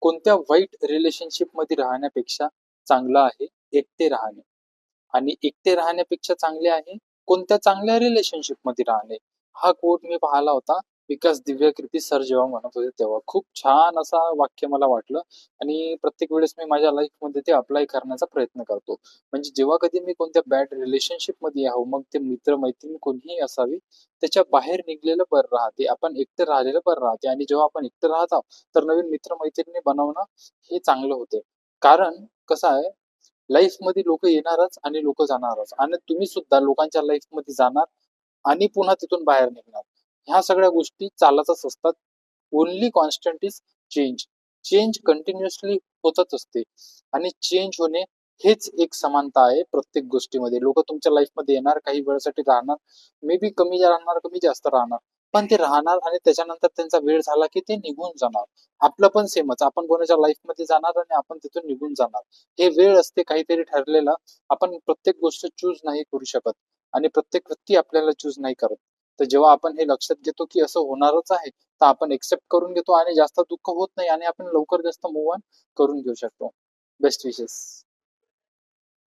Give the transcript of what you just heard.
कोणत्या वाईट रिलेशनशिप मध्ये राहण्यापेक्षा चांगलं आहे एकटे राहणे, आणि एकटे राहण्यापेक्षा चांगले आहे कोणत्या चांगल्या रिलेशनशिप मध्ये राहणे. हा कोट मी पाहिला होता विकास दिव्यकीर्ती सर जेव्हा म्हणत होते तेव्हा. खूप छान असा वाक्य मला वाटलं, आणि प्रत्येक वेळेस मी माझ्या लाईफ मध्ये ते अप्लाय करण्याचा प्रयत्न करतो. म्हणजे जेव्हा कधी मी कोणत्या बॅड रिलेशनशिप मध्ये आहो, मग ते मित्र मैत्रीण कोणीही असावी, त्याच्या बाहेर निघलेलं बरं राहते. आपण एकटं राहिलेलं बरं राहते, आणि जेव्हा आपण एकटं राहत आहोत तर नवीन मित्र मैत्रिणी बनवणं हे चांगलं होते. कारण कसं आहे, लाईफ मध्ये लोक येणारच आणि लोक जाणारच, आणि तुम्ही सुद्धा लोकांच्या लाईफ मध्ये जाणार आणि पुन्हा तिथून बाहेर निघणार. ह्या सगळ्या गोष्टी चालतच असतात. Only constant is change. Change continuously होतच असते, आणि चेंज होणे हेच एक समानता आहे प्रत्येक गोष्टीमध्ये. लोक तुमच्या लाईफ मध्ये येणार, काही वेळासाठी राहणार, मे बी कमी राहणार, कमी जास्त राहणार, पण ते राहणार आणि त्याच्यानंतर त्यांचा वेळ झाला की ते निघून जाणार. आपलं पण सेमच, आपण कोणाच्या लाईफ मध्ये जाणार आणि आपण तिथून निघून जाणार. हे वेळ असते काहीतरी ठरलेलं. आपण प्रत्येक गोष्ट चूज नाही करू शकत, आणि प्रत्येक व्यक्ती आपल्याला चूज नाही करत. तर जेव्हा आपण हे लक्षात घेतो की असं होणारच आहे, तर आपण एक्सेप्ट करून घेतो आणि जास्त दुःख होत नाही, आणि आपण लवकर जास्त मूव्ह ऑन करून घेऊ शकतो. बेस्ट विशेस.